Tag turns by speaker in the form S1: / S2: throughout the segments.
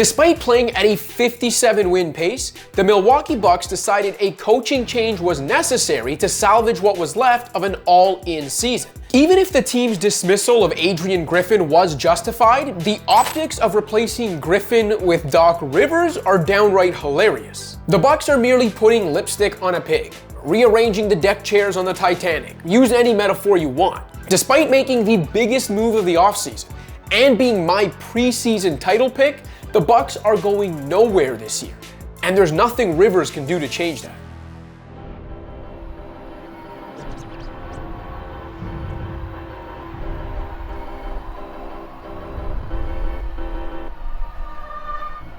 S1: Despite playing at a 57-win pace, the Milwaukee Bucks decided a coaching change was necessary to salvage what was left of an all-in season. Even if the team's dismissal of Adrian Griffin was justified, the optics of replacing Griffin with Doc Rivers are downright hilarious. The Bucks are merely putting lipstick on a pig, rearranging the deck chairs on the Titanic. Use any metaphor you want. Despite making the biggest move of the offseason and being my preseason title pick, the Bucks are going nowhere this year, and there's nothing Rivers can do to change that.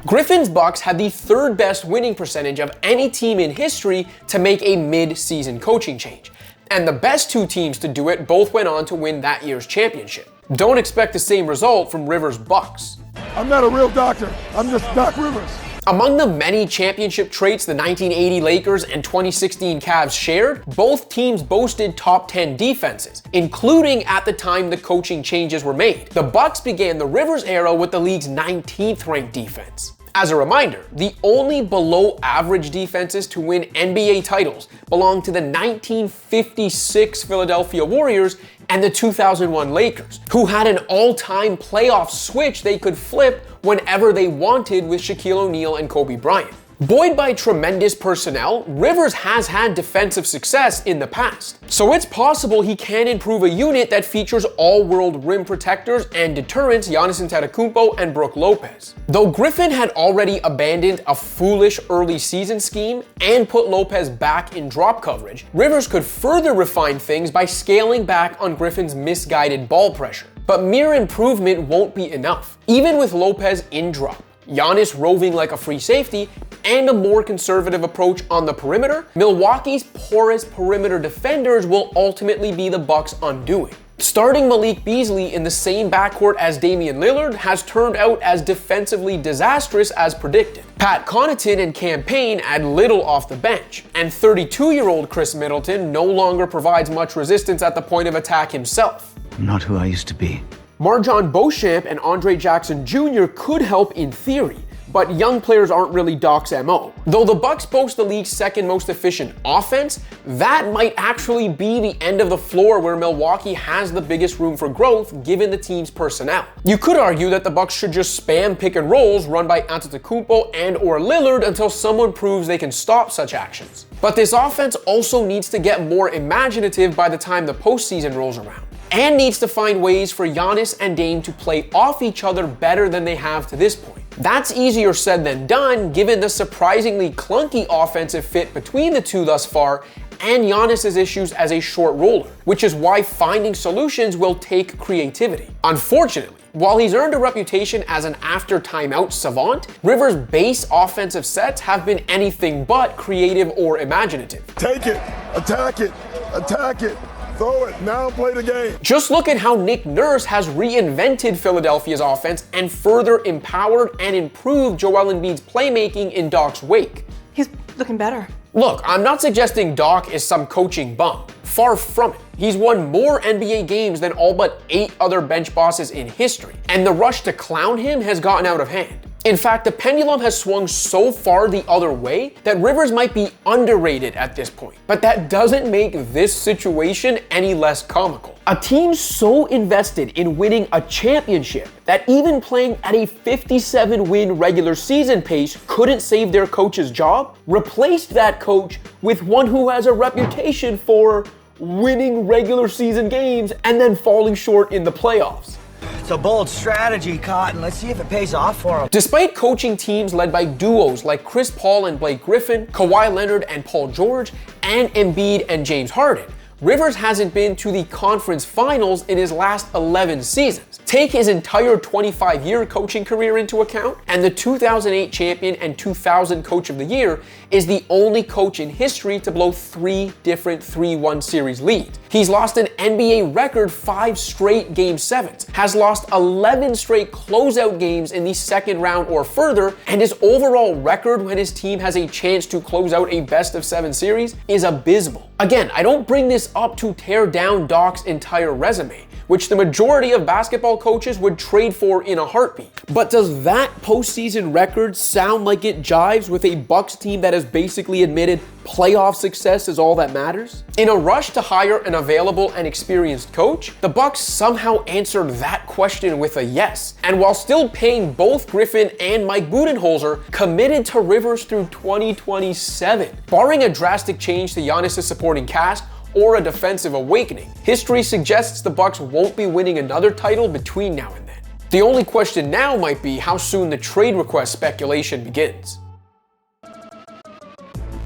S1: Griffin's Bucks had the third best winning percentage of any team in history to make a mid-season coaching change. And the best two teams to do it both went on to win that year's championship. Don't expect the same result from Rivers' Bucks.
S2: I'm not a real doctor, I'm just Doc Rivers.
S1: Among the many championship traits the 1980 Lakers and 2016 Cavs shared, both teams boasted top 10 defenses, including at the time the coaching changes were made. The Bucks began the Rivers era with the league's 19th ranked defense. As a reminder, the only below-average defenses to win NBA titles belong to the 1956 Philadelphia Warriors and the 2001 Lakers, who had an all-time playoff switch they could flip whenever they wanted with Shaquille O'Neal and Kobe Bryant. Buoyed by tremendous personnel, Rivers has had defensive success in the past, so it's possible he can improve a unit that features all-world rim protectors and deterrents Giannis Antetokounmpo and Brook Lopez. Though Griffin had already abandoned a foolish early season scheme and put Lopez back in drop coverage, Rivers could further refine things by scaling back on Griffin's misguided ball pressure. But mere improvement won't be enough, even with Lopez in drop, Giannis roving like a free safety, and a more conservative approach on the perimeter. Milwaukee's porous perimeter defenders will ultimately be the Bucks' undoing. Starting Malik Beasley in the same backcourt as Damian Lillard has turned out as defensively disastrous as predicted. Pat Connaughton and Cam Payne add little off the bench, and 32-year-old Chris Middleton no longer provides much resistance at the point of attack himself.
S3: I'm not who I used to be.
S1: Marjon Beauchamp and Andre Jackson Jr. could help in theory, but young players aren't really Doc's MO. Though the Bucks boast the league's second most efficient offense, that might actually be the end of the floor where Milwaukee has the biggest room for growth given the team's personnel. You could argue that the Bucks should just spam pick and rolls run by Antetokounmpo and or Lillard until someone proves they can stop such actions. But this offense also needs to get more imaginative by the time the postseason rolls around, and needs to find ways for Giannis and Dame to play off each other better than they have to this point. That's easier said than done given the surprisingly clunky offensive fit between the two thus far and Giannis's issues as a short roller, which is why finding solutions will take creativity. Unfortunately, while he's earned a reputation as an after-timeout savant, Rivers' base offensive sets have been anything but creative or imaginative.
S2: Take it, attack it, attack it. Throw it, now play the game.
S1: Just look at how Nick Nurse has reinvented Philadelphia's offense and further empowered and improved Joel Embiid's playmaking in Doc's wake.
S4: He's looking better.
S1: Look, I'm not suggesting Doc is some coaching bum. Far from it. He's won more NBA games than all but 8 other bench bosses in history, and the rush to clown him has gotten out of hand. In fact, the pendulum has swung so far the other way that Rivers might be underrated at this point. But that doesn't make this situation any less comical. A team so invested in winning a championship that even playing at a 57-win regular season pace couldn't save their coach's job, replaced that coach with one who has a reputation for winning regular season games and then falling short in the playoffs.
S3: It's a bold strategy, Cotton. Let's see if it pays off for him.
S1: Despite coaching teams led by duos like Chris Paul and Blake Griffin, Kawhi Leonard and Paul George, and Embiid and James Harden, Rivers hasn't been to the conference finals in his last 11 seasons. Take his entire 25-year coaching career into account, and the 2008 champion and 2000 Coach of the Year is the only coach in history to blow 3 different 3-1 series leads. He's lost an NBA record 5 straight Game 7s, has lost 11 straight closeout games in the second round or further, and his overall record when his team has a chance to close out a best-of-7 series is abysmal. Again, I don't bring this up to tear down Doc's entire resume, which the majority of basketball coaches would trade for in a heartbeat. But does that postseason record sound like it jives with a Bucks team that has basically admitted playoff success is all that matters? In a rush to hire an available and experienced coach, the Bucks somehow answered that question with a yes. And while still paying both Griffin and Mike Budenholzer, committed to Rivers through 2027. Barring a drastic change to Giannis' supporting cast or a defensive awakening, history suggests the Bucks won't be winning another title between now and then. The only question now might be how soon the trade request speculation begins.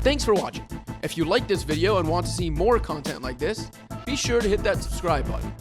S4: Thanks for watching. If you liked this video and want to see more content like this, be sure to hit that subscribe button.